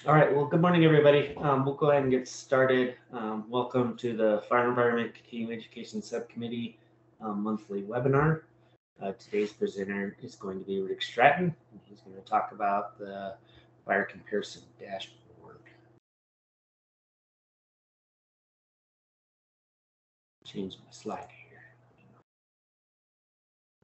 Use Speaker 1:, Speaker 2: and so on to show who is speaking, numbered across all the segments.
Speaker 1: All right, well, good morning, everybody. We'll go ahead and get started. Welcome to the Fire Environment Continuing Education Subcommittee monthly webinar. Today's presenter is going to be Rick Stratton, and he's going to talk about the fire comparison dashboard. Change my slide here.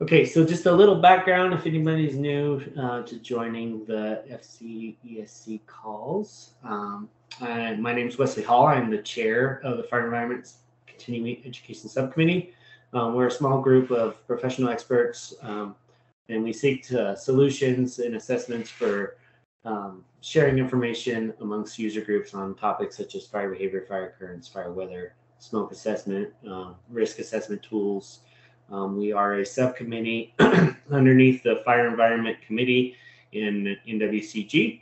Speaker 1: Okay, so just a little background if anybody's new to joining the FCESC calls. My name is Wesley Hall. I'm the chair of the Fire Environment Continuing Education Subcommittee. We're a small group of professional experts, and we seek solutions and assessments for sharing information amongst user groups on topics such as fire behavior, fire currents, fire weather, smoke assessment, risk assessment tools. We are a subcommittee underneath the Fire Environment Committee in WCG.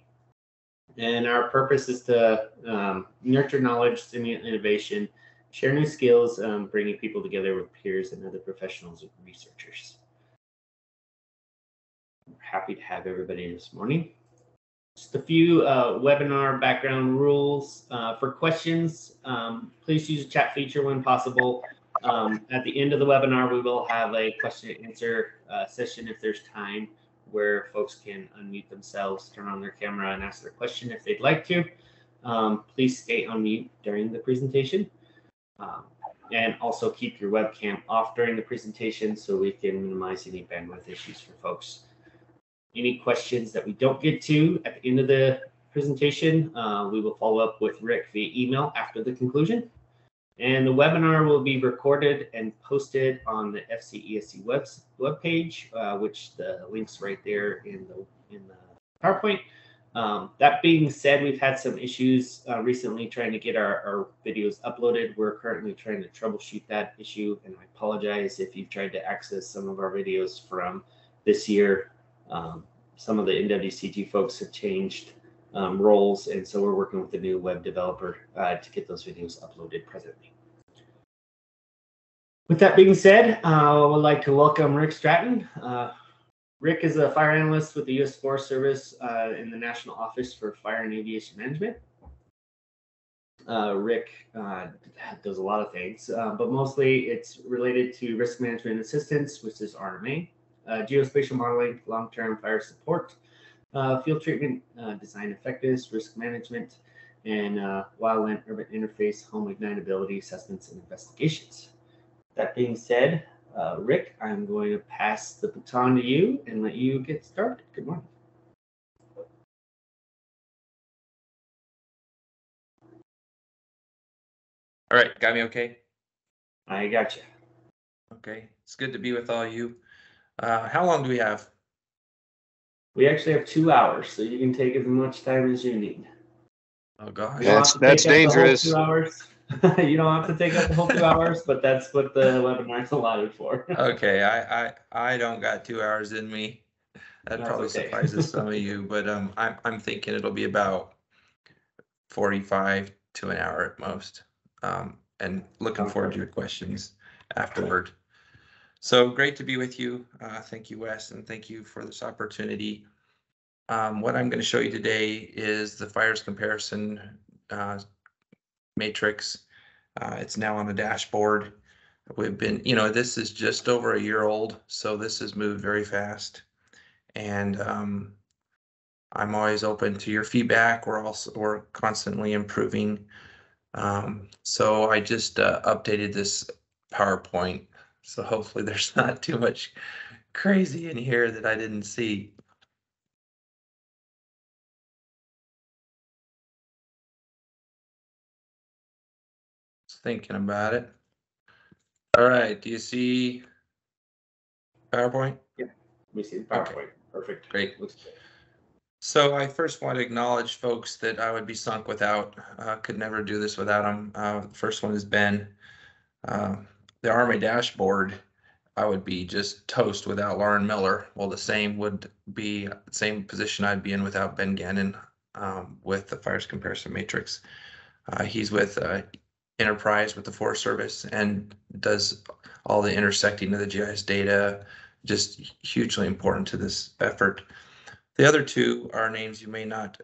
Speaker 1: And our purpose is to nurture knowledge, stimulate innovation, share new skills, bringing people together with peers and other professionals and researchers. We're happy to have everybody this morning. Just a few webinar background rules. For questions, please use the chat feature when possible. At the end of the webinar, we will have a question and answer session if there's time, where folks can unmute themselves, turn on their camera, and ask their question if they'd like to. Please stay on mute during the presentation. And also keep your webcam off during the presentation so we can minimize any bandwidth issues for folks. Any questions that we don't get to at the end of the presentation, we will follow up with Rick via email after the conclusion. And the webinar will be recorded and posted on the FCESC webpage, which the link's right there in the PowerPoint. That being said, we've had some issues recently trying to get our videos uploaded. We're currently trying to troubleshoot that issue, and I apologize if you've tried to access some of our videos from this year. Some of the NWCG folks have changed roles, and so we're working with the new web developer to get those videos uploaded presently. With that being said, I would like to welcome Rick Stratton. Rick is a fire analyst with the U.S. Forest Service in the National Office for Fire and Aviation Management. Rick does a lot of things, but mostly it's related to risk management assistance, which is RMA, geospatial modeling, long-term fire support, field treatment, design effectiveness, risk management, and wildland-urban interface, home ignitability assessments and investigations. That being said, Rick, I'm going to pass the baton to you and let you get started. Good morning.
Speaker 2: All right, got me okay?
Speaker 1: I got you.
Speaker 2: Okay, it's good to be with all you. How long do we have?
Speaker 1: We actually have 2 hours, so you can take as much time as you need.
Speaker 2: Oh gosh,
Speaker 3: that's dangerous.
Speaker 1: 2 hours. You don't have to take up the whole 2 hours, but that's what the webinar is allotted for.
Speaker 2: Okay, I don't got 2 hours in me. That probably surprises some of you, but I'm thinking it'll be about 45 to an hour at most. And looking forward to your questions afterward. So great to be with you. Thank you, Wes, and thank you for this opportunity. What I'm going to show you today is the fires comparison matrix. It's now on the dashboard. We've been, this is just over a year old, so this has moved very fast. And I'm always open to your feedback. We're constantly improving. So I just updated this PowerPoint. So hopefully there's not too much crazy in here that I didn't see. Just thinking about it. All right, do you see PowerPoint?
Speaker 1: Yeah, we see the PowerPoint.
Speaker 2: Okay.
Speaker 1: Perfect.
Speaker 2: Great. So I first want to acknowledge folks that I would be sunk without, could never do this without them. The first one is Ben. The RMA dashboard, I would be just toast without Lauren Miller. Well, the same position I'd be in without Ben Gannon with the fires comparison matrix. He's with Enterprise with the Forest Service and does all the intersecting of the GIS data, just hugely important to this effort. The other two are names you may not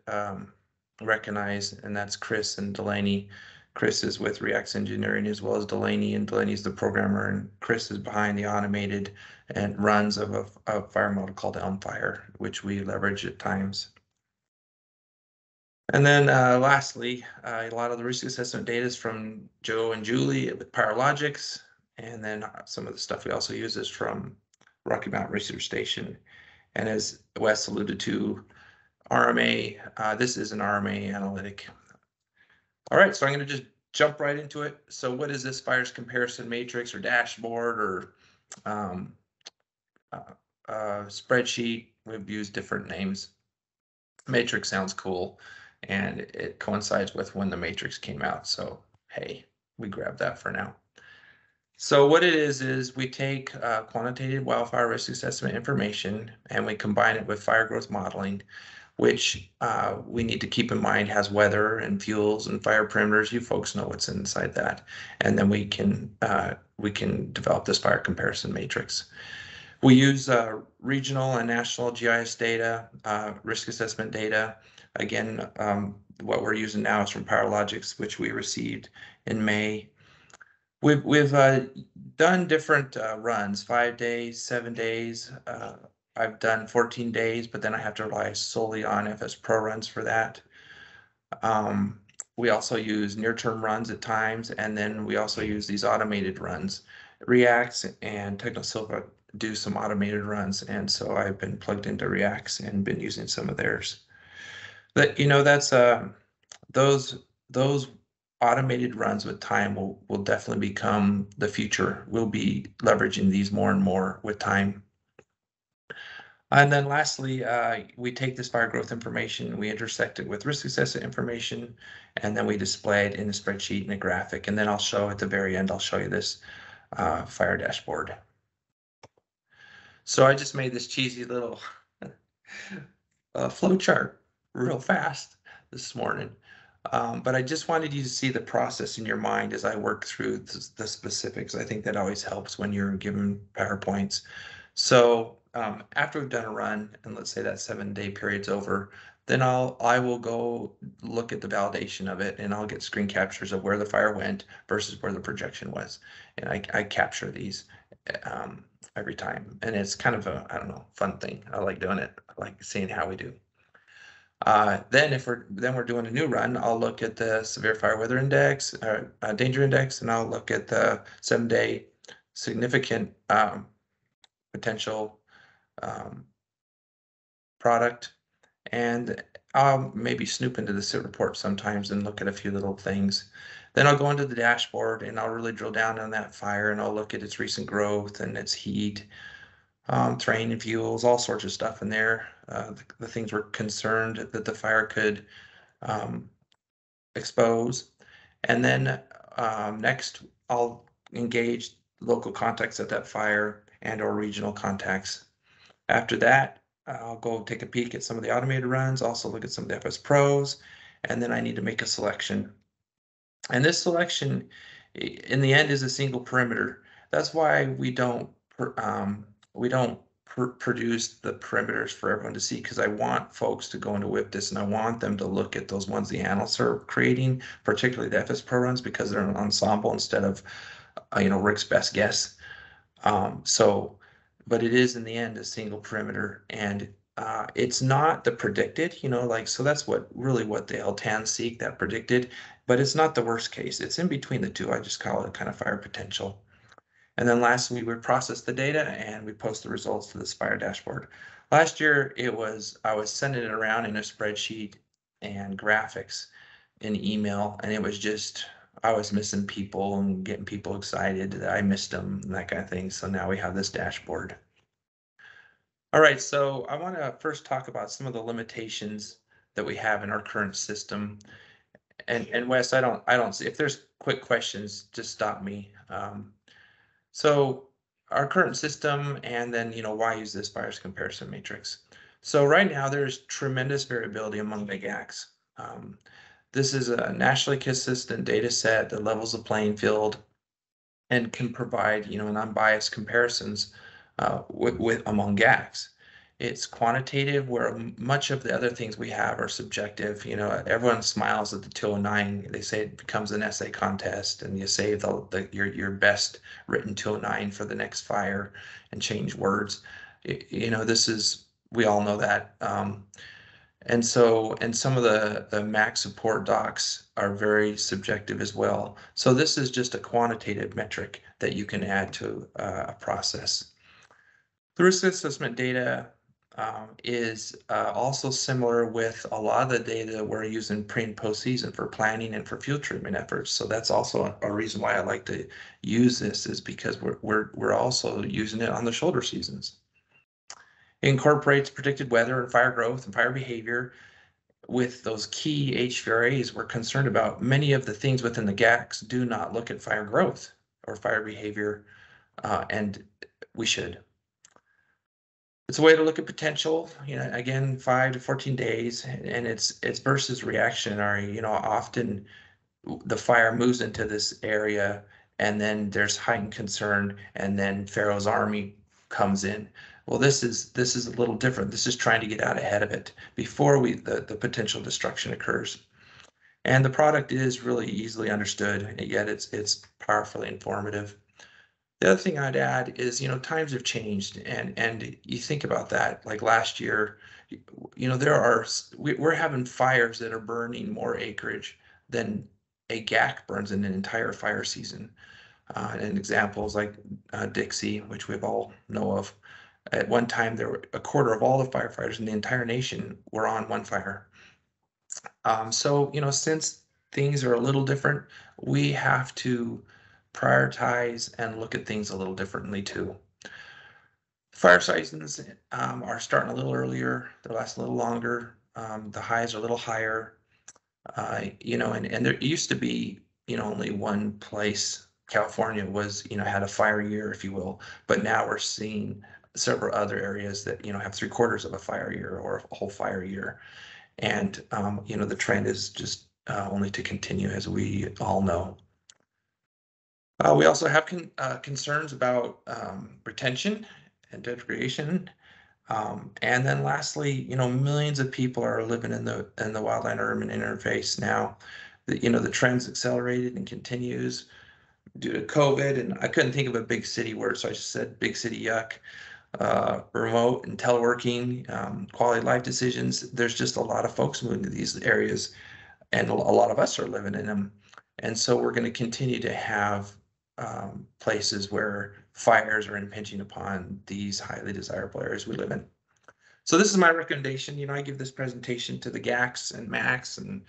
Speaker 2: recognize, and that's Chris and Delaney. Chris is with Reacts Engineering as well as Delaney, and Delaney's the programmer, and Chris is behind the automated and runs of a fire model called Elmfire, which we leverage at times. And then lastly, a lot of the risk assessment data is from Joe and Julie with PowerLogix. And then some of the stuff we also use is from Rocky Mountain Research Station. And as Wes alluded to, RMA, this is an RMA analytic. All right, so I'm going to just jump right into it. So what is this fires comparison matrix or dashboard or spreadsheet? We've used different names. Matrix sounds cool, and it coincides with when the matrix came out. So, hey, we grab that for now. So what it is we take quantitative wildfire risk assessment information and we combine it with fire growth modeling, which we need to keep in mind has weather and fuels and fire perimeters. You folks know what's inside that. And then we can develop this fire comparison matrix. We use regional and national GIS data, risk assessment data. Again, what we're using now is from PowerLogix, which we received in May. We've done different runs, 5 days, 7 days. I've done 14 days, but then I have to rely solely on FS Pro runs for that. We also use near-term runs at times, and then we also use these automated runs. Reacts and TechnoSilva do some automated runs, and so I've been plugged into Reacts and been using some of theirs. But that's those automated runs with time will definitely become the future. We'll be leveraging these more and more with time. And then lastly, we take this fire growth information, we intersect it with risk assessment information, and then we display it in a spreadsheet and a graphic. And then I'll show at the very end, I'll show you this fire dashboard. So I just made this cheesy little flow chart real fast this morning. But I just wanted you to see the process in your mind as I work through the specifics. I think that always helps when you're given PowerPoints. So after we've done a run, and let's say that 7-day period's over, then I will go look at the validation of it, and I'll get screen captures of where the fire went versus where the projection was. And I capture these every time. And it's kind of a, I don't know, fun thing. I like doing it. I like seeing how we do. Then if we're doing a new run, I'll look at the severe fire weather index, danger index, and I'll look at the 7-day significant potential product, and I'll maybe snoop into the SIT report sometimes and look at a few little things. Then I'll go into the dashboard and I'll really drill down on that fire, and I'll look at its recent growth and its heat, terrain and fuels, all sorts of stuff in there. The things we're concerned that the fire could expose. And then next, I'll engage local contacts at that fire and or regional contacts. After that, I'll go take a peek at some of the automated runs, also look at some of the FS Pros, and then I need to make a selection. And this selection, in the end, is a single perimeter. That's why we don't produce the perimeters for everyone to see, because I want folks to go into WIPDIS and I want them to look at those ones the analysts are creating, particularly the FS Pro runs, because they're an ensemble instead of Rick's best guess. But it is in the end a single perimeter, and it's not the predicted, so that's what the LTAN seek, that predicted, but it's not the worst case. It's in between the two. I just call it kind of fire potential. And then lastly, we process the data and we post the results to this fire dashboard. Last year, I was sending it around in a spreadsheet and graphics in email, and it was just, I was missing people and getting people excited that I missed them and that kind of thing. So now we have this dashboard. All right, so I want to first talk about some of the limitations that we have in our current system. And Wes, I don't see, if there's quick questions, just stop me. So our current system, and then, why use this fires comparison matrix? So right now there's tremendous variability among big acts. This is a nationally consistent data set that levels the playing field and can provide, an unbiased comparisons with among GACs. It's quantitative, where much of the other things we have are subjective. You know, everyone smiles at the 209. They say it becomes an essay contest, and you save your best written 209 for the next fire and change words. You know, we all know that. And some of the Mac support docs are very subjective as well. So this is just a quantitative metric that you can add to a process. The risk assessment data is also similar with a lot of the data we're using pre and post season for planning and for field treatment efforts. So that's also a reason why I like to use this, is because we're also using it on the shoulder seasons. It incorporates predicted weather and fire growth and fire behavior. With those key HVRAs we're concerned about, many of the things within the GACs do not look at fire growth or fire behavior, and we should. It's a way to look at potential, you know, again, 5 to 14 days, and it's versus reactionary. You know, often the fire moves into this area and then there's heightened concern, and then Pharaoh's army comes in. Well, this is a little different. This is trying to get out ahead of it before the potential destruction occurs. And the product is really easily understood, and yet it's powerfully informative. The other thing I'd add is, you know, times have changed, and you think about that. Like last year, you know, we're having fires that are burning more acreage than a GAC burns in an entire fire season. And examples like Dixie, which we all know of. At one time, there were a quarter of all the firefighters in the entire nation were on one fire. So, you know, since things are a little different, we have to prioritize and look at things a little differently too. Fire seasons are starting a little earlier. They last a little longer. The highs are a little higher. You know, and there used to be, you know, only one place. California was, you know, had a fire year, if you will, but now we're seeing several other areas that, you know, have 3/4 of a fire year or a whole fire year. And, you know, the trend is just only to continue, as we all know. We also have concerns about retention and degradation. And then lastly, you know, millions of people are living in the wildland urban interface now. You know, the trend's accelerated and continues due to COVID. And I couldn't think of a big city word, so I just said big city yuck. Remote and teleworking, quality of life decisions. There's just a lot of folks moving to these areas, and a lot of us are living in them. And so we're going to continue to have places where fires are impinging upon these highly desirable areas we live in. So this is my recommendation. You know, I give this presentation to the GACs and MACs and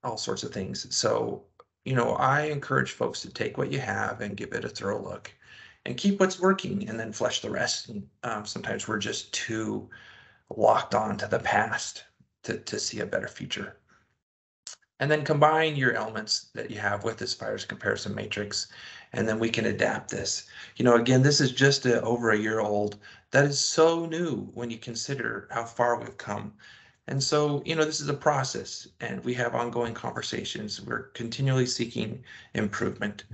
Speaker 2: all sorts of things. So, you know, I encourage folks to take what you have and give it a thorough look, and keep what's working and then flesh the rest. And sometimes we're just too locked on to the past to see a better future. And then combine your elements that you have with this fires comparison matrix, and then we can adapt this. You know, again, this is just over a year old. That is so new when you consider how far we've come. And so, you know, this is a process, and we have ongoing conversations. We're continually seeking improvement,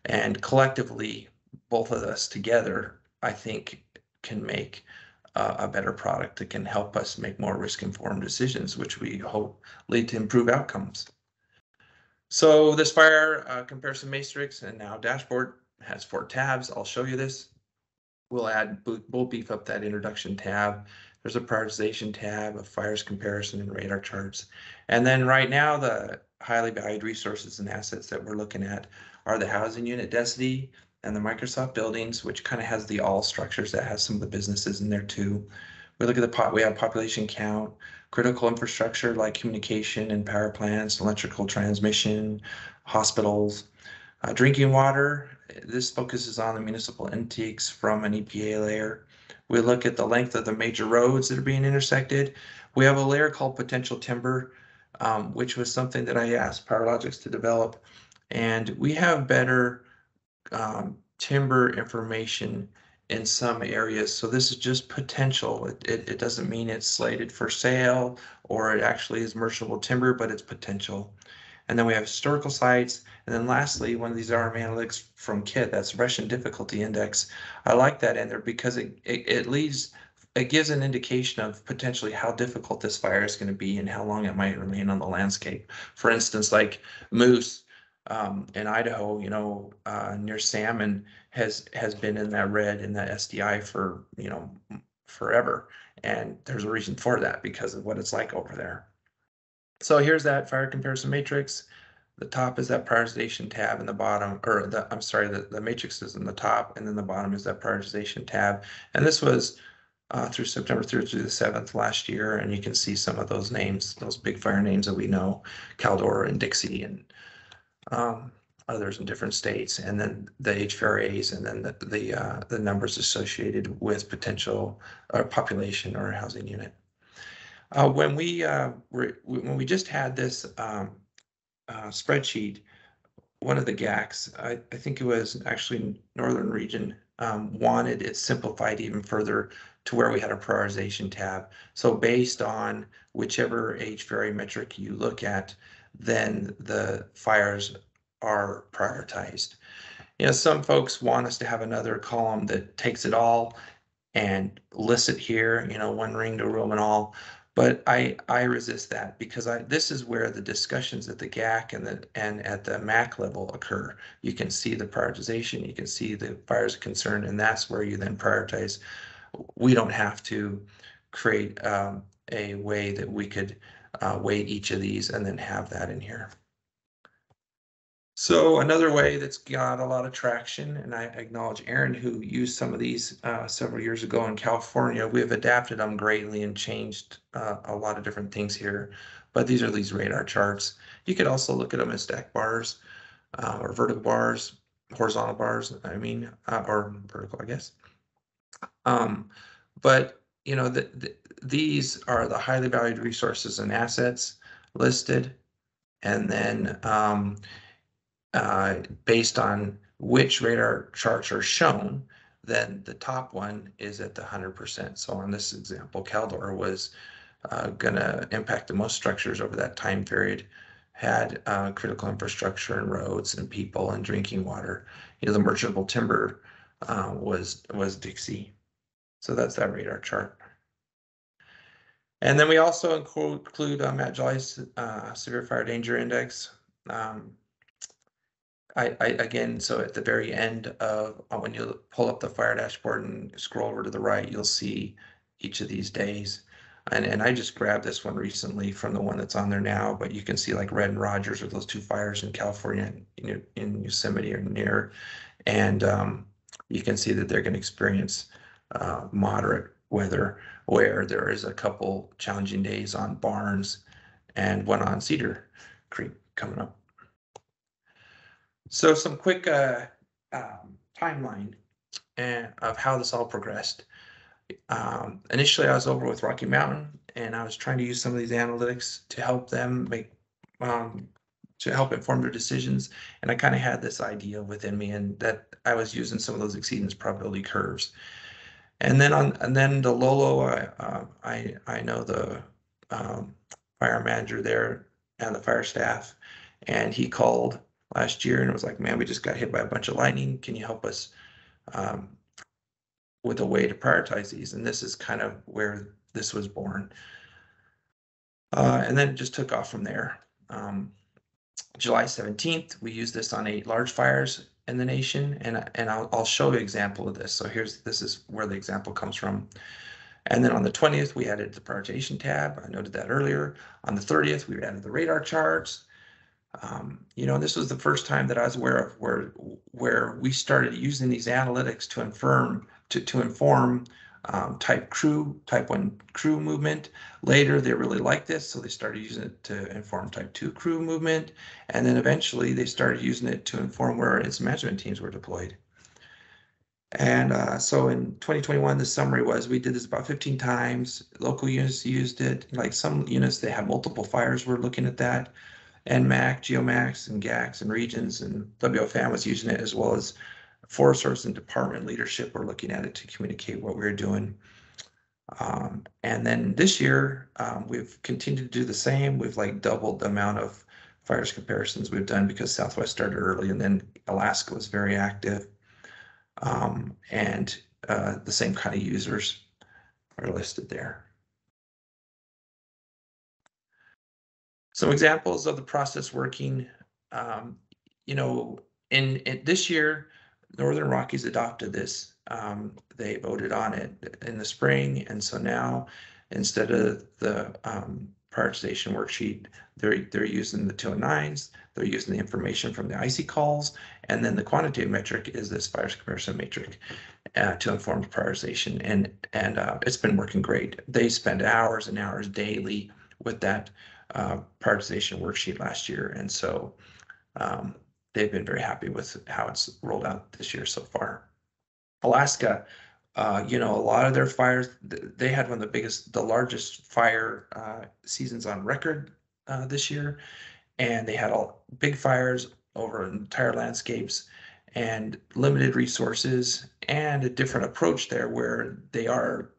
Speaker 2: and collectively, both of us together, I think, can make a better product that can help us make more risk-informed decisions, which we hope lead to improved outcomes. So this fire comparison matrix and now dashboard has 4 tabs. I'll show you this. We'll beef up that introduction tab. There's a prioritization tab, a fires comparison, and radar charts. And then right now, the highly valued resources and assets that we're looking at are the housing unit density and the Microsoft buildings, which kind of has the all structures that has some of the businesses in there too. We look at we have population count, critical infrastructure like communication and power plants, electrical transmission, hospitals, drinking water. This focuses on the municipal intakes from an EPA layer. We look at the length of the major roads that are being intersected. We have a layer called potential timber, which was something that I asked PowerLogix to develop. And we have better timber information in some areas. So this is just potential. It doesn't mean it's slated for sale or it actually is merchantable timber, but it's potential. And then we have historical sites. And then lastly, one of these RMA analytics from KIT, that's Russian difficulty index. I like that in there because it gives an indication of potentially how difficult this fire is going to be and how long it might remain on the landscape. For instance, like moose in Idaho, near salmon has been in that red in that SDI for, forever. And there's a reason for that because of what it's like over there. So here's that fire comparison matrix. The top is that prioritization tab, and the bottom, or the matrix is in the top, and then the bottom is that prioritization tab. And this was through September 3rd through the 7th last year, and you can see some of those names, those big fire names that we know, Caldor and Dixie and others in different states, and then the HVRAs, and then the numbers associated with potential population or housing unit. When we just had this spreadsheet, one of the GACs, I think it was actually Northern Region, wanted it simplified even further to where we had a prioritization tab. So based on whichever HVRA metric you look at, then the fires are prioritized. Some folks want us to have another column that takes it all and lists it here, one ring to rule them all. But I resist that because this is where the discussions at the GAC and at the MAC level occur. You can see the prioritization, you can see the fires of concern, and that's where you then prioritize. We don't have to create a way that we could weight each of these and then have that in here. So another way that's got a lot of traction, and I acknowledge Aaron, who used some of these several years ago in California. We have adapted them greatly and changed a lot of different things here. But these are these radar charts. You could also look at them as stack bars or vertical bars, horizontal bars, or vertical, I guess. But these are the highly valued resources and assets listed, and then based on which radar charts are shown, then the top one is at the 100%. So on this example, Caldor was going to impact the most structures over that time period, had critical infrastructure and roads and people and drinking water. The merchantable timber was Dixie. So that's that radar chart. And then we also include Matt Jolly's Severe Fire Danger Index. Again, so at the very end of when you pull up the fire dashboard and scroll over to the right, you'll see each of these days. And I just grabbed this one recently from the one that's on there now, but you can see like Red and Rogers are those two fires in California, in Yosemite or near. And you can see that they're going to experience moderate weather, where there is a couple challenging days on Barnes and one on Cedar Creek coming up. So some quick timeline of how this all progressed. Initially, I was over with Rocky Mountain, and I was trying to use some of these analytics to help them to help inform their decisions. And I kind of had this idea within me, and that I was using some of those exceedance probability curves. And then the Lolo, I know the fire manager there and the fire staff, and he called last year and it was like, man, we just got hit by a bunch of lightning. Can you help us with a way to prioritize these? And this is kind of where this was born. And then it just took off from there. July 17th, we used this on 8 large fires in the nation, and I'll show you an example of this. So this is where the example comes from. And then on the 20th, we added the prioritization tab. I noted that earlier. On the 30th, we added the radar charts. This was the first time that I was aware of where we started using these analytics to inform type 1 crew movement. Later, they really liked this, so they started using it to inform type 2 crew movement. And then eventually they started using it to inform where its management teams were deployed. And so in 2021, the summary was we did this about 15 times. Local units used it. Like some units, they have multiple fires. We're looking at that. And MAC, GeoMax, and GACs and regions, and WFAM was using it, as well as Forest Service and department leadership were looking at it to communicate what we were doing. And then this year, we've continued to do the same. We've doubled the amount of fires comparisons we've done, because Southwest started early and then Alaska was very active. And the same kind of users are listed there. Some examples of the process working. You know, in this year, Northern Rockies adopted this. They voted on it in the spring, and so now instead of the prioritization worksheet, they're using the 209s. They're using the information from the IC calls, and then the quantitative metric is this fires comparison matrix to inform the prioritization, and it's been working great. They spend hours and hours daily with that prioritization worksheet last year, and so they've been very happy with how it's rolled out this year so far. Alaska, you know, a lot of their fires, they had one of the largest fire seasons on record this year, and they had all big fires over entire landscapes and limited resources, and a different approach there where they are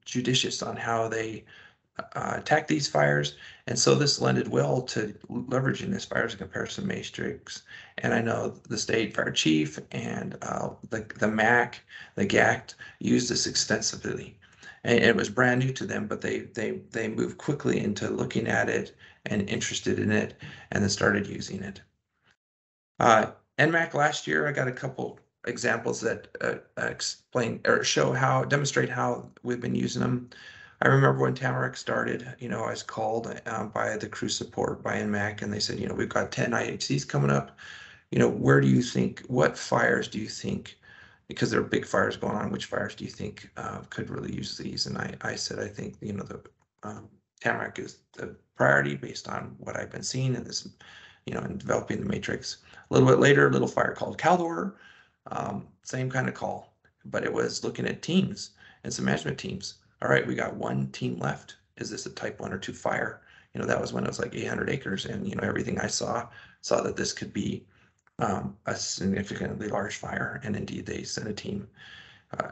Speaker 2: judicious on how they attack these fires. And so this lended well to leveraging this fires comparison matrix. And I know the state fire chief and the MAC, the GACT used this extensively. And it was brand new to them, but they moved quickly into looking at it and interested in it, and then started using it. NMAC last year, I got a couple examples that explain or demonstrate how we've been using them. I remember when Tamarack started, you know, I was called by the crew support by NMAC, and they said, you know, we've got 10 IHCs coming up. You know, what fires do you think, because there are big fires going on, which fires do you think could really use these? And I said, I think, you know, the Tamarack is the priority based on what I've been seeing in this, you know, in developing the matrix. A little bit later, a little fire called Caldor, same kind of call, but it was looking at teams and some management teams. All right, we got one team left. Is this a type 1 or 2 fire? You know, that was when it was like 800 acres, and you know, everything I saw that this could be a significantly large fire, and indeed they sent a team.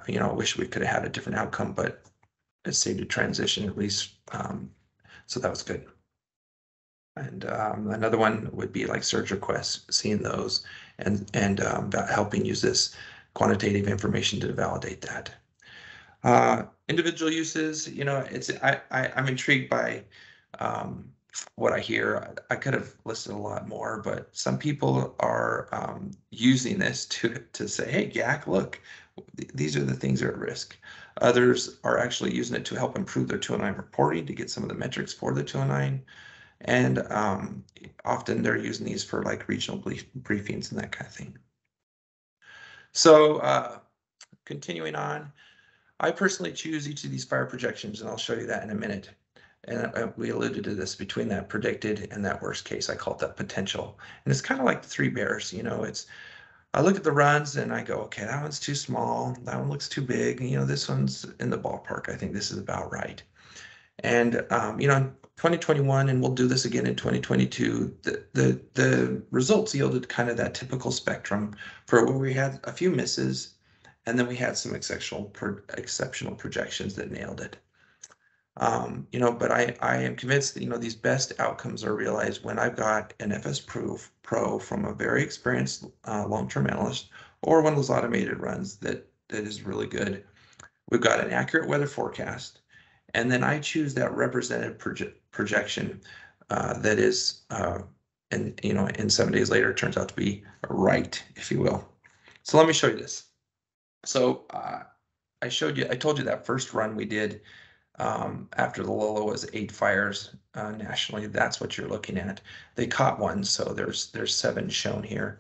Speaker 2: You know, I wish we could have had a different outcome, but it saved a transition at least, so that was good. And another one would be like surge requests, seeing those and helping use this quantitative information to validate that. Individual uses, you know, I'm intrigued by what I hear. I could have listed a lot more, but some people are using this to say, hey, GAC, look, these are the things that are at risk. Others are actually using it to help improve their 209 reporting, to get some of the metrics for the 209. And often they're using these for like regional briefings and that kind of thing. So continuing on, I personally choose each of these fire projections, and I'll show you that in a minute. And we alluded to this, between that predicted and that worst case. I call it that potential. And it's kind of like the 3 bears. You know, I look at the runs and I go, okay, that one's too small. That one looks too big. You know, this one's in the ballpark. I think this is about right. And, you know, in 2021, and we'll do this again in 2022, the results yielded kind of that typical spectrum for where we had a few misses, and then we had some exceptional projections that nailed it. You know, but I am convinced that, you know, these best outcomes are realized when I've got an FS Pro from a very experienced long-term analyst, or one of those automated runs that is really good. We've got an accurate weather forecast, and then I choose that represented projection that is, and you know, in 7 days later, it turns out to be right, if you will. So let me show you this. So I told you that first run we did after the Lolo was 8 fires nationally. That's what you're looking at. They caught one, so there's 7 shown here.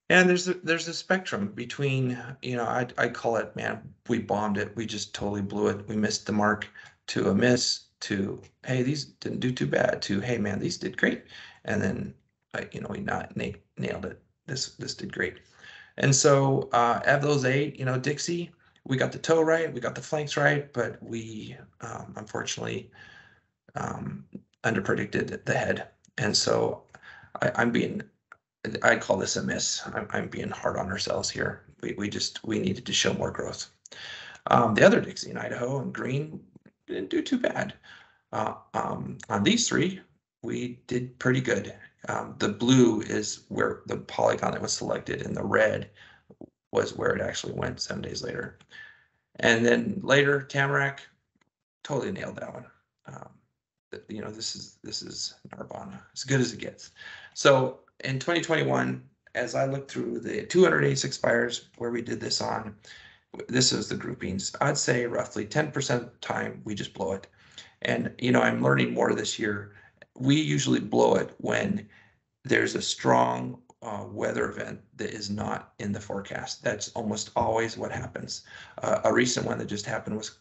Speaker 2: And there's a spectrum between, you know, I call it, man, we bombed it. We just totally blew it. We missed the mark, to a miss, to, hey, these didn't do too bad, to, hey, man, these did great. And then, you know, we nailed it. This did great. And so of those 8, you know, Dixie, we got the toe right, we got the flanks right, but we unfortunately underpredicted the head. And so I call this a miss. I'm being hard on ourselves here. We needed to show more growth. The other Dixie in Idaho and Green didn't do too bad. On these 3, we did pretty good. The blue is where the polygon that was selected, and the red was where it actually went 7 days later. And then later, Tamarack, totally nailed that one. You know, this is Narbonne, as good as it gets. So in 2021, as I looked through the 286 fires where we did this on, this is the groupings. I'd say roughly 10% of the time we just blow it. And, you know, I'm learning more this year. We usually blow it when there's a strong weather event that is not in the forecast. That's almost always what happens. A recent one that just happened was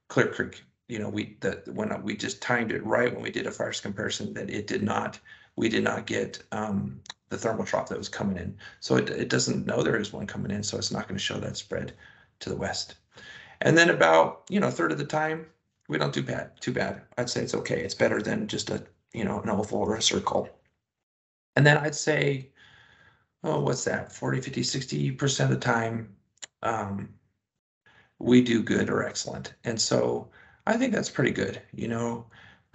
Speaker 2: Clear Creek. You know, when we just timed it right when we did a fires comparison, that we did not get the thermal trough that was coming in. So it doesn't know there is one coming in, so it's not going to show that spread to the west. And then about, you know, a third of the time, we don't do too bad. I'd say it's okay. It's better than just a, you know, an oval or a circle. And then I'd say, oh, what's that? 40, 50, 60% of the time, we do good or excellent. And so I think that's pretty good. You know,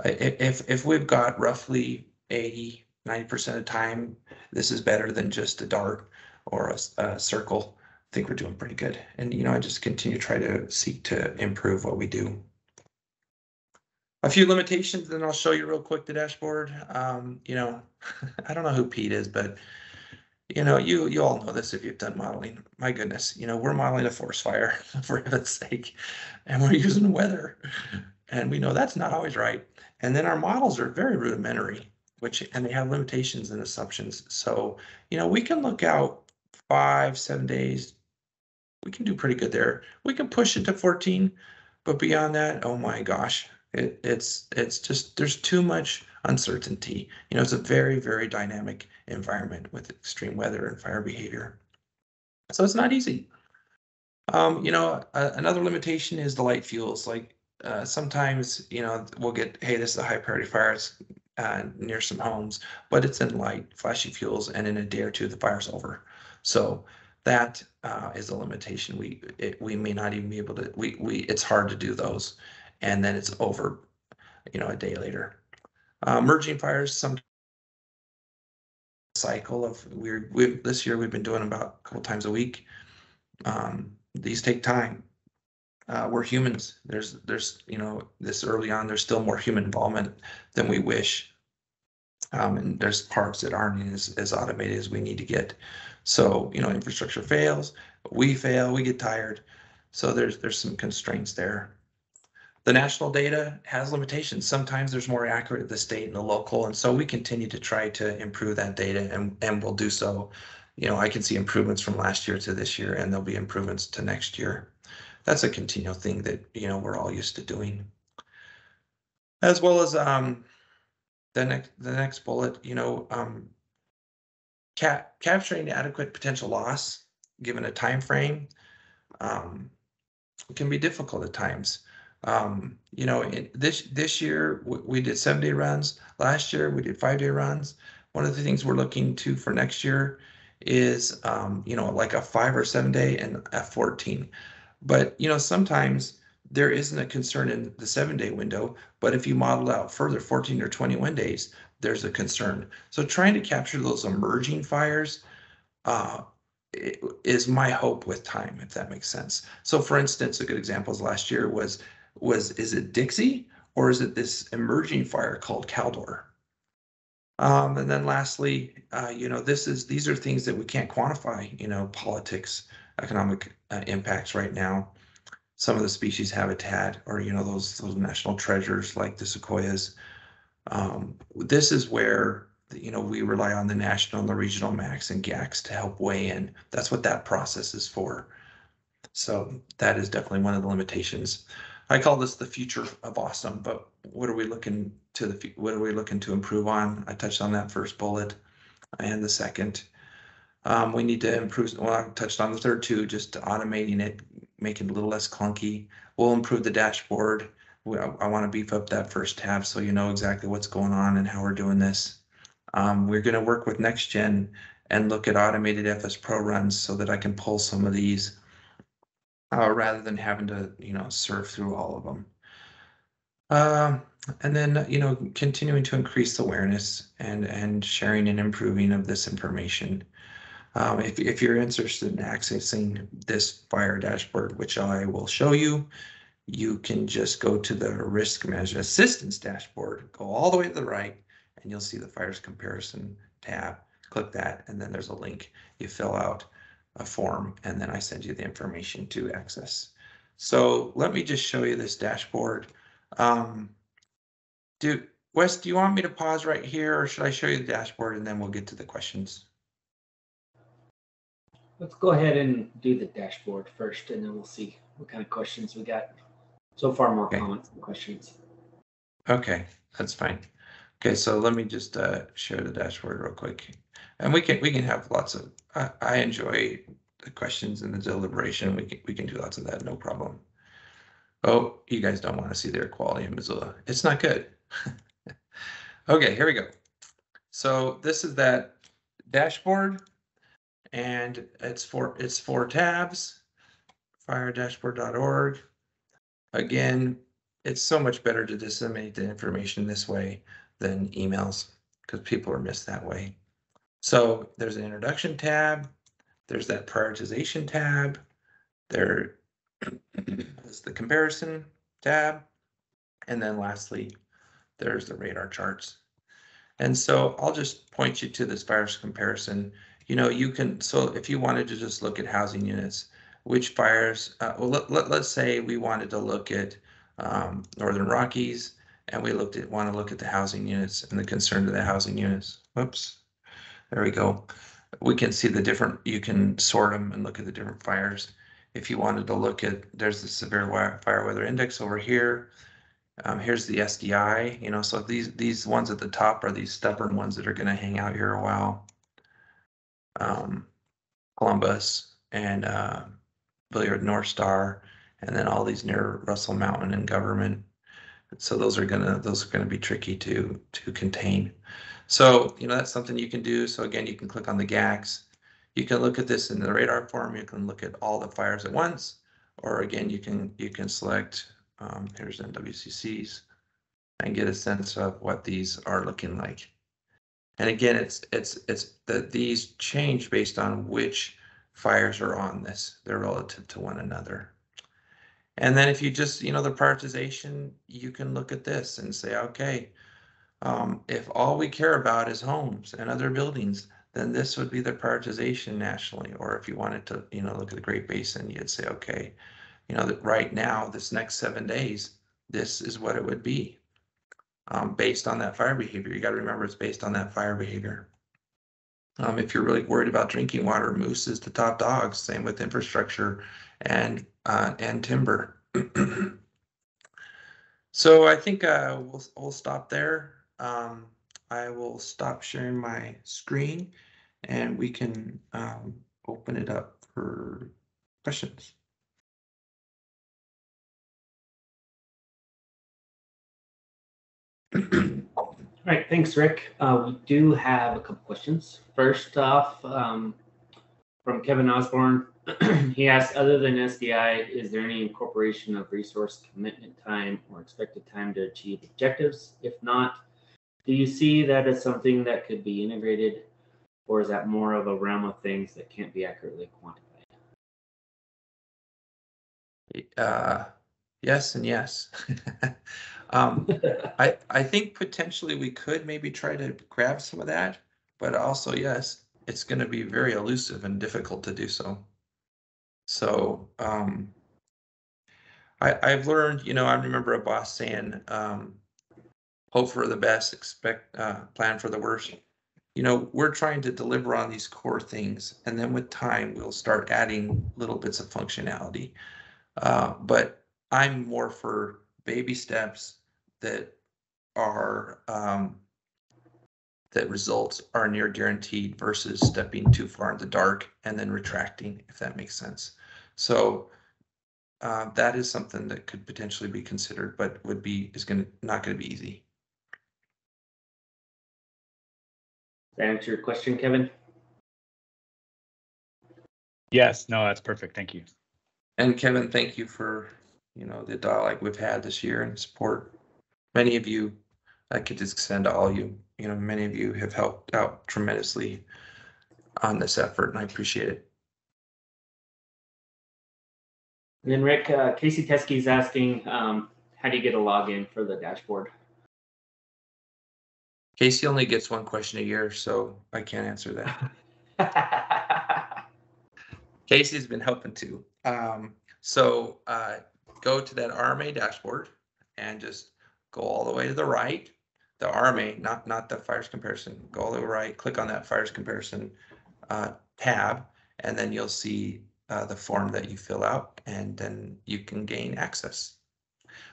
Speaker 2: if we've got roughly 80, 90% of the time, this is better than just a dart or a circle, I think we're doing pretty good. And, you know, I just continue to try to seek to improve what we do. A few limitations, then I'll show you real quick the dashboard. You know, I don't know who Pete is, but you know, you all know this if you've done modeling. My goodness, you know, we're modeling a forest fire for heaven's sake, and we're using weather, and we know that's not always right. And then our models are very rudimentary, and they have limitations and assumptions. So, you know, we can look out 5, 7 days. We can do pretty good there. We can push it to 14, but beyond that, oh my gosh. It's just, there's too much uncertainty. You know, it's a very, very dynamic environment with extreme weather and fire behavior. So it's not easy. You know, another limitation is the light fuels. Like sometimes, you know, we'll get, hey, this is a high priority fire. It's near some homes, but it's in light, flashy fuels, and in a day or two, the fire's over. So that is a limitation. We may not even be able to, it's hard to do those. And then it's over, you know, a day later. Merging fires, some cycle of this year we've been doing about a couple times a week. These take time. We're humans. There's you know, this early on, there's still more human involvement than we wish. And there's parts that aren't as automated as we need to get. So, you know, infrastructure fails, we fail, we get tired. So there's some constraints there. The national data has limitations. Sometimes there's more accurate at the state and the local. And so we continue to try to improve that data, and we'll do so. You know, I can see improvements from last year to this year, and there'll be improvements to next year. That's a continual thing that, you know, we're all used to doing. As well as the next bullet, you know, capturing adequate potential loss given a time frame can be difficult at times. You know, this year we did 7-day runs. Last year we did 5-day runs. One of the things we're looking to for next year is, you know, like a 5 or 7 day and a 14. But, you know, sometimes there isn't a concern in the 7-day window, but if you model out further 14 or 21 days, there's a concern. So trying to capture those emerging fires is my hope with time, if that makes sense. So for instance, a good example is last year was is it Dixie, or is it this emerging fire called Caldor? And then lastly, you know, these are things that we can't quantify, you know, politics, economic impacts right now, some of the species habitat, or, you know, those national treasures like the sequoias. This is where, you know, we rely on the national and the regional MACs and GACs to help weigh in. That's what that process is for. So that is definitely one of the limitations. I call this the future of awesome, but what are we looking to improve on? I touched on that first bullet and the second. We need to improve, well, I touched on the third too, just automating it, making it a little less clunky. We'll improve the dashboard. I want to beef up that first tab so you know exactly what's going on and how we're doing this. We're going to work with NextGen and look at automated FS Pro runs so that I can pull some of these rather than having to, you know, surf through all of them. And then, continuing to increase awareness and sharing and improving of this information. If you're interested in accessing this fire dashboard, which I will show you, you can just go to the risk management assistance dashboard, go all the way to the right, and you'll see the fires comparison tab. Click that, and then there's a link. You fill out a form, and then I send you the information to access. So let me just show you this dashboard. Wes, do you want me to pause right here, or should I show you the dashboard and then we'll get to the questions?
Speaker 1: Let's go ahead and do the dashboard first, and then we'll see what kind of questions we got. So far, more comments than questions.
Speaker 2: Okay, that's fine. Okay, so let me just share the dashboard real quick, and we can have lots of. I enjoy the questions and the deliberation. We can do lots of that, no problem. Oh, you guys don't want to see the air quality in Missoula. It's not good. Okay, here we go. So this is that dashboard, and it's four tabs. Firedashboard.org. Again, it's so much better to disseminate the information this way than emails, because people are missed that way. So there's an introduction tab. There's that prioritization tab. There is the comparison tab. And then lastly, there's the radar charts. And so I'll just point you to this fires comparison. You can, so if you wanted to just look at housing units, which fires, well, let's say we wanted to look at Northern Rockies, and we want to look at the housing units and the concern to the housing units. Whoops, there we go. We can see the different, you can sort them and look at the different fires. If you wanted to look at, there's the severe fire weather index over here. Here's the SDI, so these ones at the top are these stubborn ones that are going to hang out here a while. Columbus and Billiard North Star, and then all these near Russell Mountain and Government. So those are gonna be tricky to contain. So that's something you can do. So again, you can click on the GACs. You can look at this in the radar form. You can look at all the fires at once, or again, you can select. Here's NWCCs and get a sense of what these are looking like. And again, it's that these change based on which fires are on this. They're relative to one another. And then if you just, the prioritization, you can look at this and say, okay, if all we care about is homes and other buildings, then this would be the prioritization nationally. Or if you wanted to, look at the Great Basin, you'd say, okay, that right now, this next 7 days, this is what it would be based on that fire behavior. You got to remember it's based on that fire behavior. If you're really worried about drinking water, moose is the top dog. Same with infrastructure and timber. So I think we'll stop there. I will stop sharing my screen, and we can open it up for questions.
Speaker 1: All right, thanks, Rick. We do have a couple questions. First off, from Kevin Osborne, he asked, other than SDI, is there any incorporation of resource commitment time or expected time to achieve objectives? If not, do you see that as something that could be integrated, or is that more of a realm of things that can't be accurately quantified?
Speaker 2: Yes and yes. I think potentially we could maybe try to grab some of that, but also, yes, it's going to be very elusive and difficult to do so. So I've learned, I remember a boss saying, hope for the best, expect plan for the worst. We're trying to deliver on these core things, and then with time, we'll start adding little bits of functionality. But I'm more for baby steps that are that results are near guaranteed versus stepping too far in the dark and then retracting, if that makes sense. So that is something that could potentially be considered, but not going to be easy.
Speaker 1: Does that answer your question, Kevin?
Speaker 3: Yes, no, that's perfect. Thank you.
Speaker 2: And Kevin, thank you for the dialogue we've had this year and support. many of you, I could just extend to all you, many of you have helped out tremendously on this effort, and I appreciate it.
Speaker 1: And then Rick, Casey Teskey is asking, how do you get a login for the dashboard?
Speaker 2: Casey only gets one question a year, so I can't answer that. Casey's been helping too. So go to that RMA dashboard and just go all the way to the right. The RMA, not the fires comparison. Go all the way right, click on that fires comparison tab, and then you'll see the form that you fill out, and then you can gain access.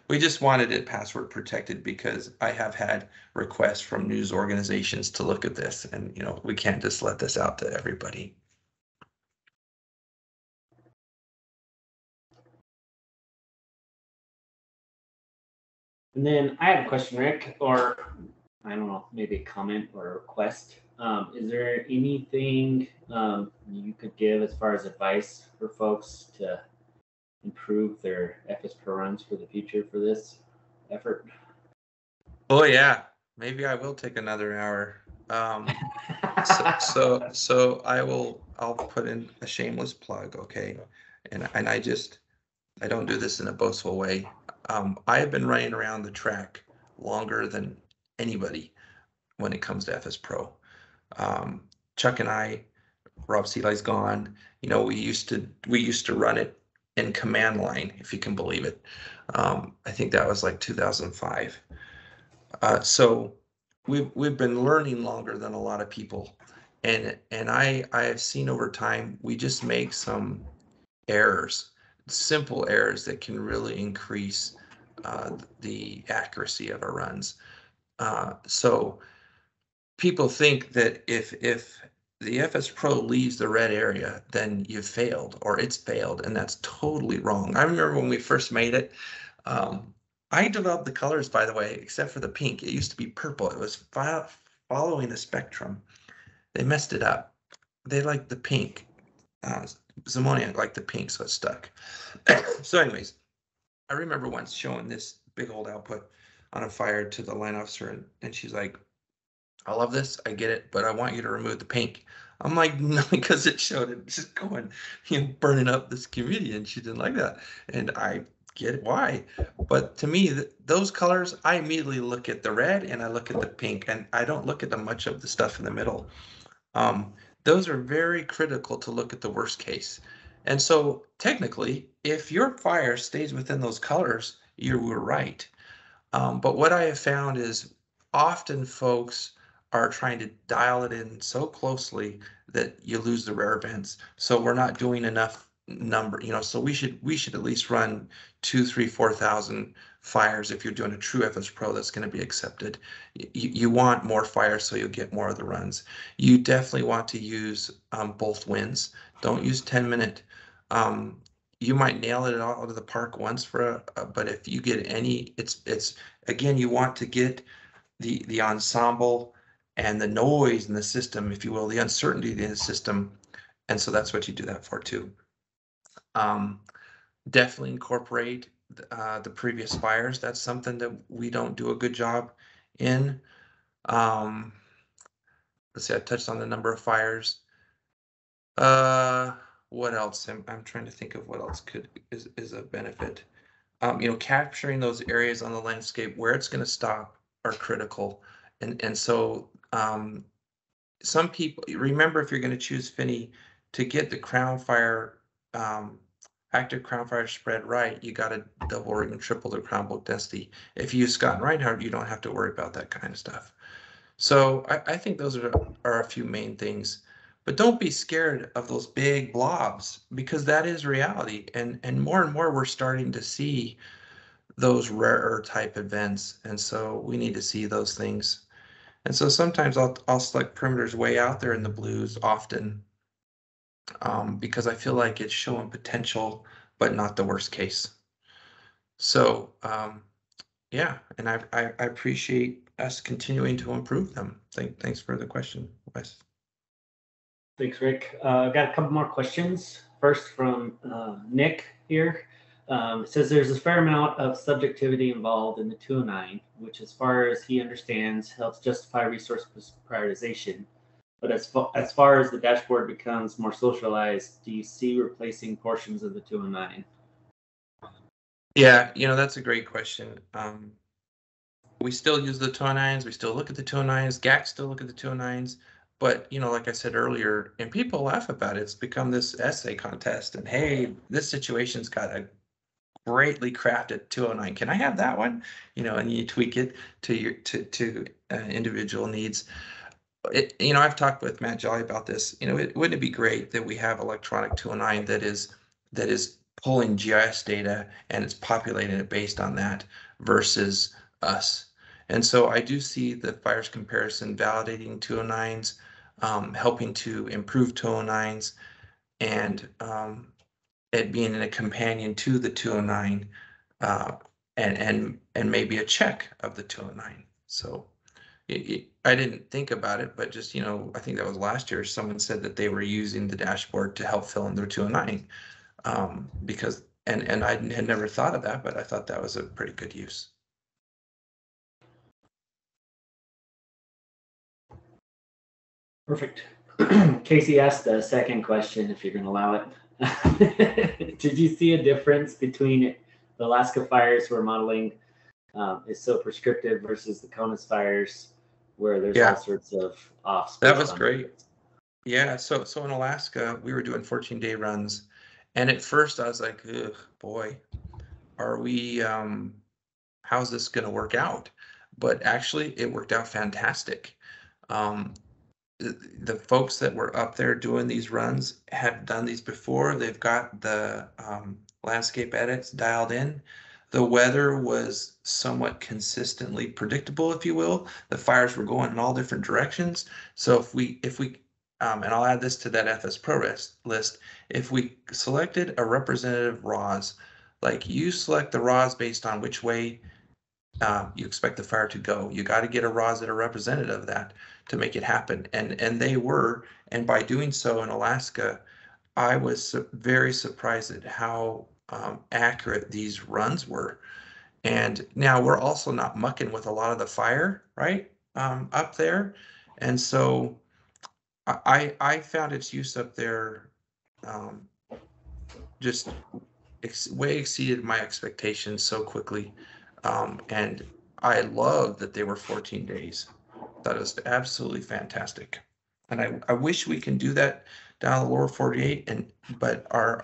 Speaker 2: We just wanted it password protected because I have had requests from news organizations to look at this, and we can't just let this out to everybody.
Speaker 1: And then I have a question, Rick, or I don't know, maybe a comment or a request. Is there anything you could give as far as advice for folks to improve their FS Pro runs for the future for this effort?
Speaker 2: Oh yeah, maybe I will take another hour. So I'll put in a shameless plug, okay? And I don't do this in a boastful way. I have been running around the track longer than anybody when it comes to FS Pro. Chuck and I, Rob Seeley's gone. We used to run it in command line, if you can believe it. I think that was like 2005. So we've been learning longer than a lot of people, and I have seen over time we just make some errors, simple errors that can really increase the accuracy of our runs. So people think that if the FS Pro leaves the red area, then you've failed or it's failed, and that's totally wrong. I remember when we first made it, I developed the colors, by the way, except for the pink. It used to be purple. It was following the spectrum. They messed it up. They liked the pink. Zimoniac liked the pink, so it stuck. So anyways, I remember once showing this big old output on a fire to the line officer, and she's like, I love this, I get it, but I want you to remove the pink. I'm like, no, because it showed it just going, burning up this community, and she didn't like that. And I get it, why? But to me, those colors, I immediately look at the red and I look at the pink, and I don't look at much of the stuff in the middle. Those are very critical to look at the worst case. And so technically, if your fire stays within those colors, you were right. But what I have found is often folks are trying to dial it in so closely that you lose the rare events. So we're not doing enough number, so we should at least run 2,000, 3,000, 4,000 fires if you're doing a true FS Pro that's going to be accepted. You want more fires so you'll get more of the runs. You definitely want to use both wins. Don't use 10-minute. You might nail it out of the park once but if you get any, it's again, you want to get the ensemble and the noise in the system, if you will, the uncertainty in the system. And so that's what you do that for too. Definitely incorporate the previous fires. That's something that we don't do a good job in. Let's see, I touched on the number of fires. What else? I'm trying to think of what else is a benefit. Capturing those areas on the landscape where it's going to stop are critical. And so some people, remember, if you're going to choose Finney, to get the crown fire, active crown fire spread right, you got to double or even triple the crown book density. If you use Scott and Reinhardt, you don't have to worry about that kind of stuff. So I think those are a few main things. But don't be scared of those big blobs, because that is reality. And more we're starting to see those rarer type events. And so we need to see those things. And so sometimes I'll select perimeters way out there in the blues often, because I feel like it's showing potential, but not the worst case. So yeah, and I appreciate us continuing to improve them. Thanks for the question, Wes.
Speaker 1: Thanks, Rick. I've got a couple more questions. First from Nick here. It says there's a fair amount of subjectivity involved in the 209, which, as far as he understands, helps justify resource prioritization. But as far as the dashboard becomes more socialized, do you see replacing portions of the 209?
Speaker 2: Yeah, that's a great question. We still use the 209s. We still look at the 209s. GACs still look at the 209s. But, like I said earlier, and people laugh about it, it's become this essay contest. And, hey, this situation's got a greatly crafted 209. Can I have that one? And you tweak it to your to individual needs. I've talked with Matt Jolly about this. Wouldn't it be great that we have electronic 209 that is pulling GIS data and it's populating it based on that versus us. And so I do see the fires comparison validating 209s, helping to improve 209s, and it being a companion to the 209, and maybe a check of the 209. So I didn't think about it, but just, I think that was last year, someone said that they were using the dashboard to help fill in their 209, because, and I had never thought of that, but I thought that was a pretty good use.
Speaker 1: Perfect. Casey asked the second question, if you're going to allow it. Did you see a difference between the Alaska fires where modeling is so prescriptive versus the CONUS fires where there's all sorts of offs?
Speaker 2: That was great. Yeah, so in Alaska, we were doing 14-day runs, and at first I was like, ugh, boy, are we, how's this going to work out? But actually, it worked out fantastic. The folks that were up there doing these runs have done these before. They've got the landscape edits dialed in. The weather was somewhat consistently predictable, if you will. The fires were going in all different directions. So if we and I'll add this to that FS Pro list, if we selected a representative RAWS, like you select the RAWS based on which way you expect the fire to go. You got to get a RAWS that are representative of that to make it happen. And they were, and by doing so in Alaska, I was very surprised at how accurate these runs were. And now we're also not mucking with a lot of the fire, right, up there. And so I found its use up there just way exceeded my expectations so quickly. And I love that they were 14 days. That is absolutely fantastic. And I wish we can do that down the lower 48, but our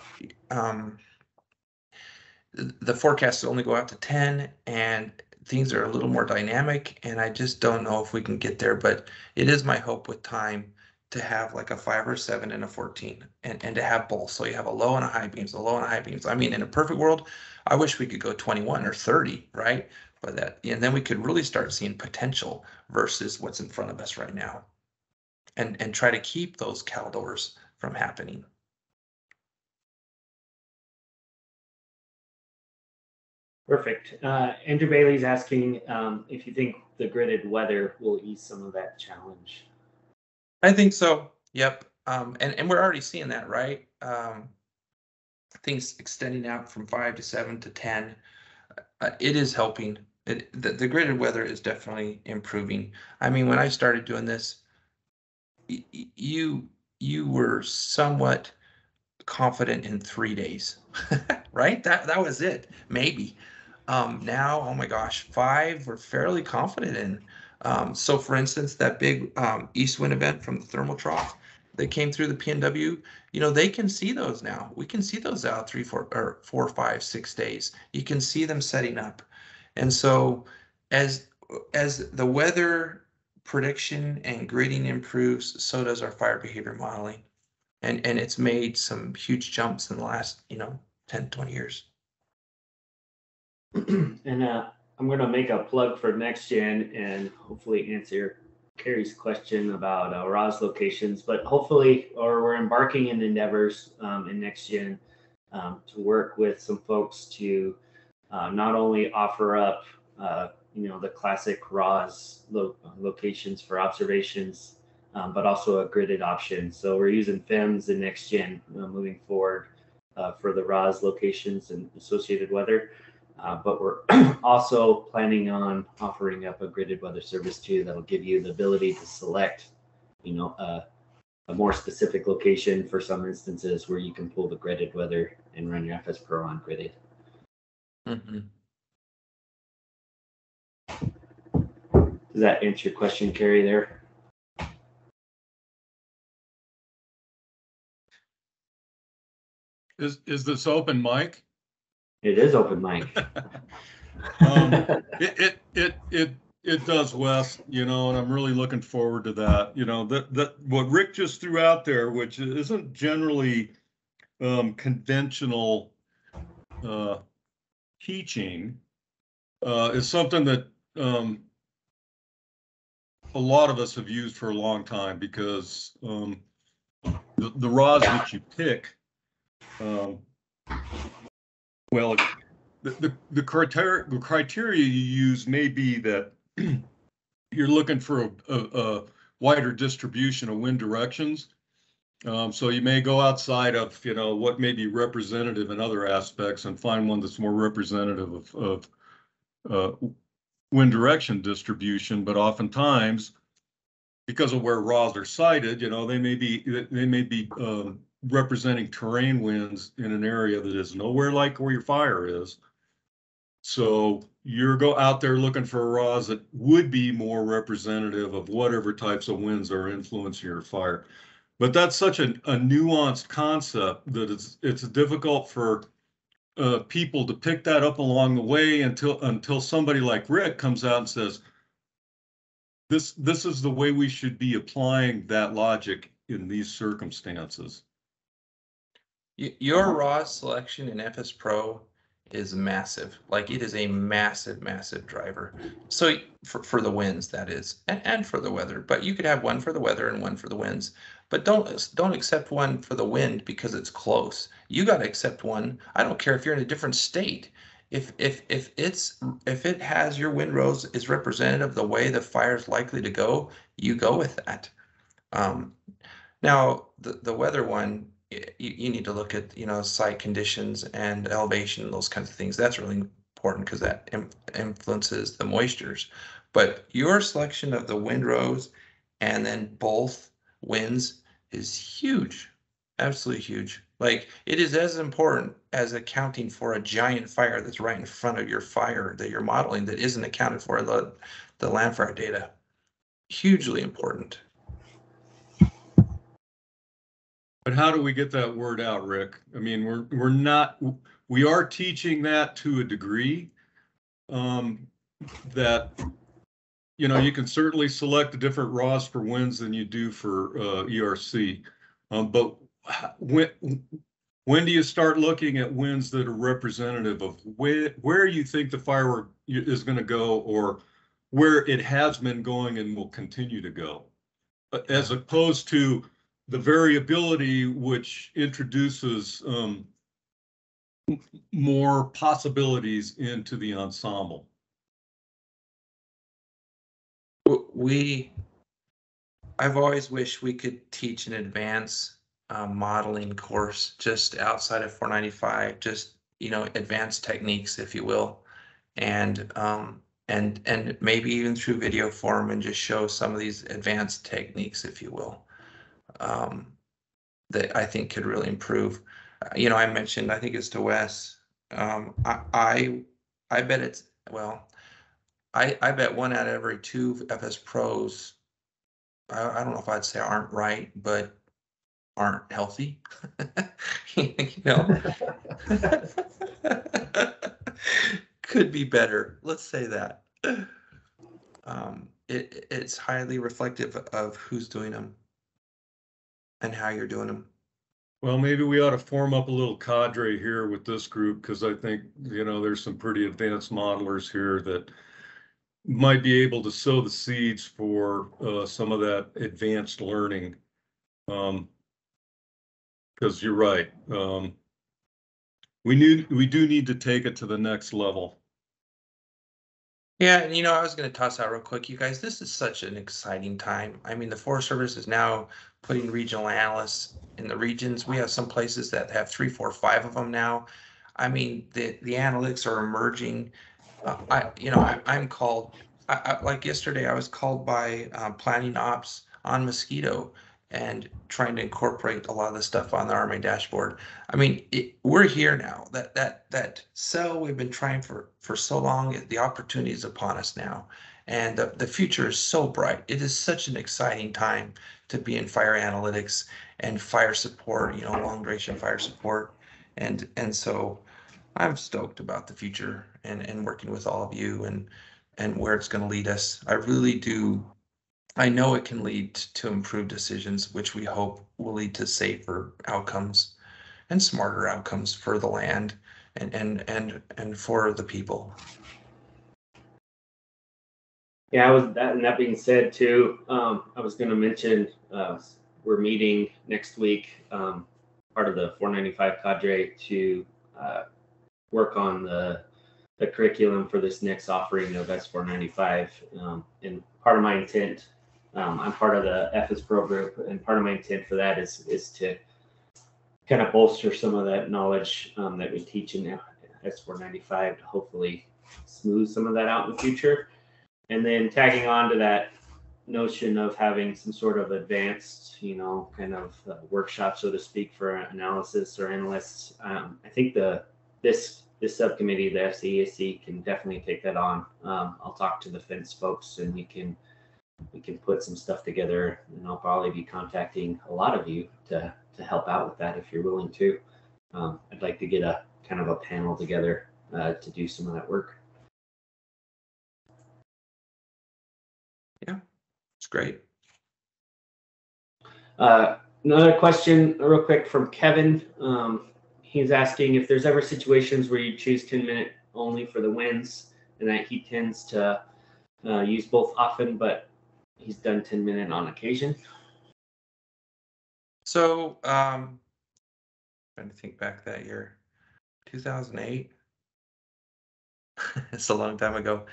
Speaker 2: the forecasts only go out to 10, and things are a little more dynamic, and I just don't know if we can get there. But it is my hope with time to have like a 5 or 7 and a 14, and to have both. So you have a low and a high beams, a low and a high beams. I mean, in a perfect world, I wish we could go 21 or 30, right? But that, and then we could really start seeing potential versus what's in front of us right now, and try to keep those Caldors from happening.
Speaker 1: Perfect. Andrew Bailey's asking if you think the gridded weather will ease some of that challenge.
Speaker 2: I think so. Yep. And we're already seeing that, right? Things extending out from 5 to 7 to 10. It is helping. The gridded weather is definitely improving. I mean, when I started doing this, you were somewhat confident in 3 days, right? That was it, maybe. Now, oh my gosh, 5 we're fairly confident in. So for instance, that big east wind event from the thermal trough that came through the PNW, they can see those now. We can see those out 3, 4, 5, 6 days. You can see them setting up. And so as the weather prediction and gridding improves, so does our fire behavior modeling. And it's made some huge jumps in the last, 10, 20 years.
Speaker 1: And I'm going to make a plug for NextGen and hopefully answer Carrie's question about RAWS locations, but hopefully, or we're embarking in endeavors in NextGen to work with some folks to not only offer up, the classic RAWS locations for observations, but also a gridded option. So we're using FEMS and NextGen moving forward for the RAS locations and associated weather. But we're also planning on offering up a gridded weather service too that'll give you the ability to select, a more specific location for some instances where you can pull the gridded weather and run your FS Pro on gridded.
Speaker 2: Mm-hmm.
Speaker 1: Does that answer your question, Carrie, there?
Speaker 4: Is this open mic?
Speaker 1: It is open mic.
Speaker 4: It does, Wes, and I'm really looking forward to that. That what Rick just threw out there, which isn't generally conventional teaching, is something that a lot of us have used for a long time, because the rods that you pick, well, the criteria you use may be that you're looking for a wider distribution of wind directions. So you may go outside of what may be representative in other aspects and find one that's more representative of wind direction distribution. But oftentimes, because of where RAWs are sited, they may be representing terrain winds in an area that is nowhere like where your fire is. So you're out there looking for RAWs that would be more representative of whatever types of winds are influencing your fire. But that's such a nuanced concept that it's difficult for people to pick that up along the way until somebody like Rick comes out and says, this is the way we should be applying that logic in these circumstances.
Speaker 2: Your raw selection in FS Pro is massive. Like, it is a massive, massive driver. So for the winds, that is, and for the weather. But you could have one for the weather and one for the winds. But don't accept one for the wind because it's close. You got to accept one. I don't care if you're in a different state. If it has your windrows is representative of the way the fire is likely to go, you go with that. Now the weather one, you need to look at site conditions and elevation and those kinds of things. That's really important because that influences the moistures. But your selection of the windrows and then both winds is huge, absolutely huge. Like, it is as important as accounting for a giant fire that's right in front of your fire that you're modeling that isn't accounted for in the landfire data. Hugely important.
Speaker 4: But how do we get that word out, Rick? I mean, we are teaching that to a degree, that you can certainly select the different RAWs for winds than you do for ERC. But when do you start looking at winds that are representative of where you think the firework is going to go, or where it has been going and will continue to go, as opposed to the variability which introduces more possibilities into the ensemble?
Speaker 2: I've always wished we could teach an advanced modeling course just outside of 495, just advanced techniques, if you will, and maybe even through video form, and just show some of these advanced techniques, if you will, that I think could really improve. I mentioned, I think it's to Wes. I bet it's, well, I bet 1 out of every 2 FS Pros, I don't know if I'd say aren't right, but aren't healthy. Could be better. Let's say that. It's highly reflective of who's doing them and how you're doing them.
Speaker 4: Well, maybe we ought to form up a little cadre here with this group, because I think there's some pretty advanced modelers here that might be able to sow the seeds for some of that advanced learning. Because you're right, we do need to take it to the next level.
Speaker 2: Yeah, and I was going to toss out real quick, you guys, this is such an exciting time. I mean, the Forest Service is now putting regional analysts in the regions. We have some places that have 3, 4, 5 of them now. I mean, the analytics are emerging. I'm called, like yesterday, I was called by planning ops on mosquito and trying to incorporate a lot of the stuff on the RMA dashboard. I mean, we're here now. That cell we've been trying for so long, the opportunity is upon us now, and the future is so bright. It is such an exciting time to be in fire analytics and fire support. Long duration fire support, and so I'm stoked about the future and working with all of you and where it's going to lead us. I really do. I know it can lead to improved decisions, which we hope will lead to safer outcomes and smarter outcomes for the land and for the people.
Speaker 1: Yeah, and that being said too, I was going to mention we're meeting next week, part of the 495 cadre to work on the curriculum for this next offering of S495. And part of my intent, I'm part of the FS Pro group, and part of my intent for that is to kind of bolster some of that knowledge that we teach in S495 to hopefully smooth some of that out in the future. And then tagging on to that notion of having some sort of advanced, kind of workshop, so to speak, for analysis or analysts. I think this subcommittee, the FCESC, can definitely take that on. I'll talk to the fence folks, and we can put some stuff together, and I'll probably be contacting a lot of you to help out with that if you're willing to. I'd like to get a kind of a panel together to do some of that work.
Speaker 2: Yeah, it's great.
Speaker 1: Another question real quick from Kevin. He's asking if there's ever situations where you choose 10-minute only for the wins, and that he tends to use both often, but he's done 10-minute on occasion.
Speaker 2: So, trying to think back that year, 2008. It's a long time ago.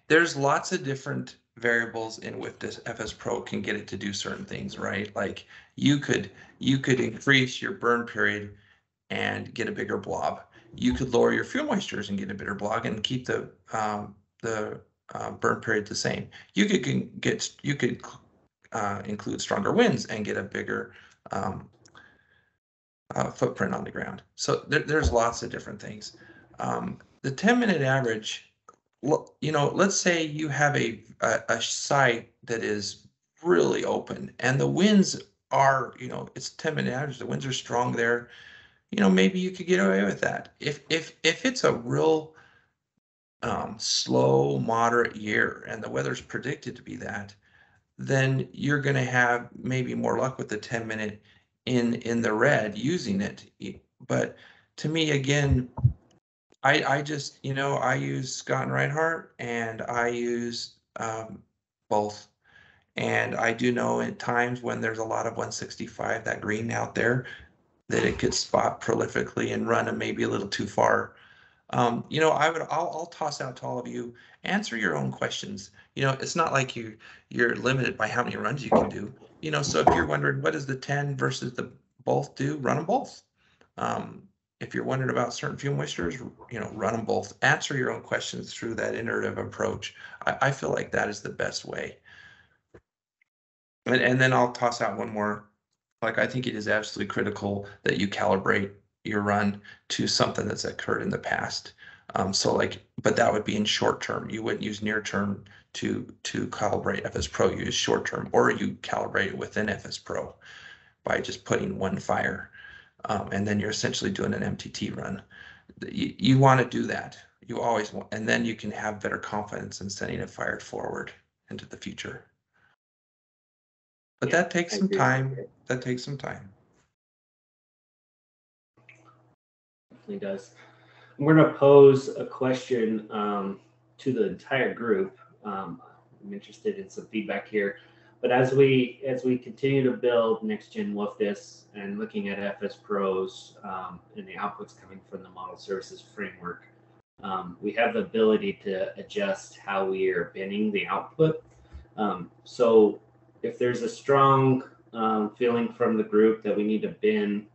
Speaker 2: There's lots of different variables in which this FS Pro can get it to do certain things, right? Like you could increase your burn period and get a bigger blob. You could lower your fuel moistures and get a bigger blob and keep the burn period the same. You could include stronger winds and get a bigger footprint on the ground. So there's lots of different things. The 10-minute average, let's say you have a site that is really open and the winds are, it's 10-minute average, the winds are strong there. Maybe you could get away with that. If it's a real slow, moderate year and the weather's predicted to be that, then you're going to have maybe more luck with the 10-minute in the red using it. But to me, again, I just, I use Scott and Reinhardt, and I use both. And I do know at times when there's a lot of 165, that green out there, that it could spot prolifically and run maybe a little too far. I'll toss out to all of you, answer your own questions. It's not like you're limited by how many runs you can do. So if you're wondering what does the 10 versus the both do, run them both. If you're wondering about certain fuel moistures, run them both. Answer your own questions through that iterative approach. I feel like that is the best way. And then I'll toss out one more. Like, I think it is absolutely critical that you calibrate your run to something that's occurred in the past. But that would be in short term. You wouldn't use near term to calibrate FS Pro. You use short term, or you calibrate it within FS Pro by just putting one fire. And then you're essentially doing an MTT run. You want to do that. You always want, and then you can have better confidence in sending it fired forward into the future. But that takes some time. That takes some time.
Speaker 1: Definitely does. I'm going to pose a question to the entire group. I'm interested in some feedback here. But as we continue to build next gen WFDIS and looking at FS Pros and the outputs coming from the model services framework, we have the ability to adjust how we are binning the output. So if there's a strong feeling from the group that we need to bin,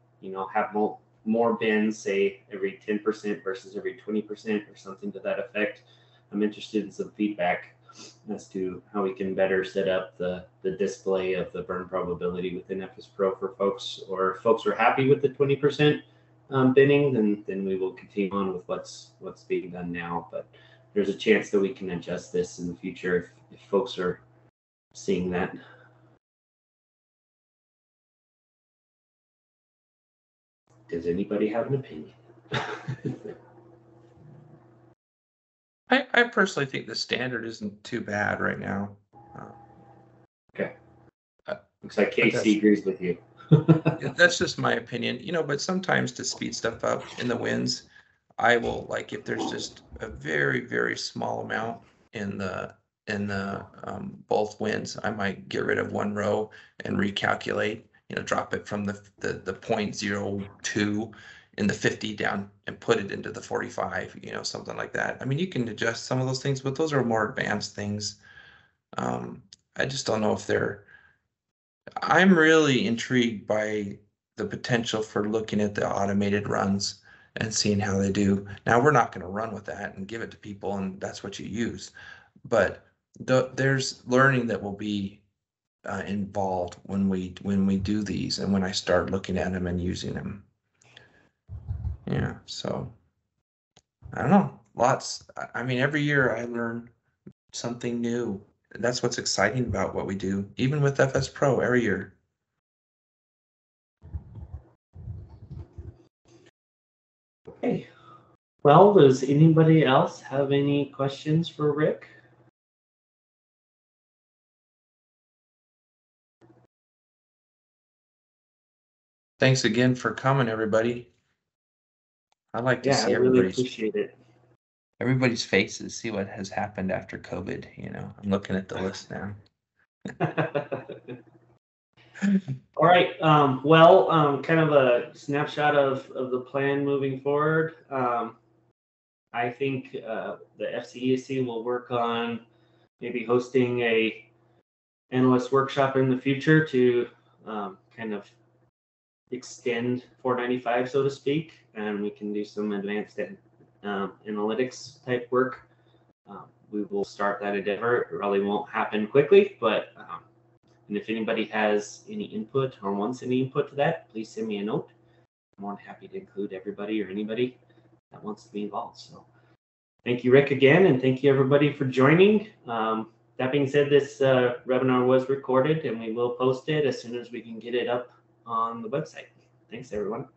Speaker 1: have more bins, say every 10% versus every 20% or something to that effect, I'm interested in some feedback as to how we can better set up the display of the burn probability within FS Pro for folks, or if folks are happy with the 20% binning, then we will continue on with what's being done now. But there's a chance that we can adjust this in the future if folks are seeing that. Does anybody have an opinion?
Speaker 2: I personally think the standard isn't too bad right now.
Speaker 1: Okay. Looks like Casey agrees with you.
Speaker 2: That's just my opinion, but sometimes to speed stuff up in the wins, I will, like, if there's just a very, very small amount in the both wins, I might get rid of one row and recalculate, drop it from the 0.02 in the 50 down and put it into the 45, something like that. I mean, you can adjust some of those things, but those are more advanced things. I just don't know if I'm really intrigued by the potential for looking at the automated runs and seeing how they do. Now, we're not going to run with that and give it to people, and that's what you use. But there's learning that will be involved when we do these, and when I start looking at them and using them. Yeah, so I don't know. I mean, every year I learn something new. That's what's exciting about what we do, even with FS Pro every year.
Speaker 1: Okay. Well, does anybody else have any questions for Rick?
Speaker 2: Thanks again for coming, everybody. I like to see
Speaker 1: I really appreciate it.
Speaker 2: Everybody's faces, see what has happened after COVID. I'm looking at the list now.
Speaker 1: All right. Well, kind of a snapshot of the plan moving forward. I think the FCESC will work on maybe hosting a analyst workshop in the future to kind of extend 495, so to speak, and we can do some advanced analytics type work. We will start that endeavor. It probably won't happen quickly, but and if anybody has any input or wants any input to that, please send me a note. I'm more than happy to include everybody or anybody that wants to be involved. So thank you, Rick, again, and thank you, everybody, for joining. That being said, this webinar was recorded, and we will post it as soon as we can get it up on the website. Thanks, everyone.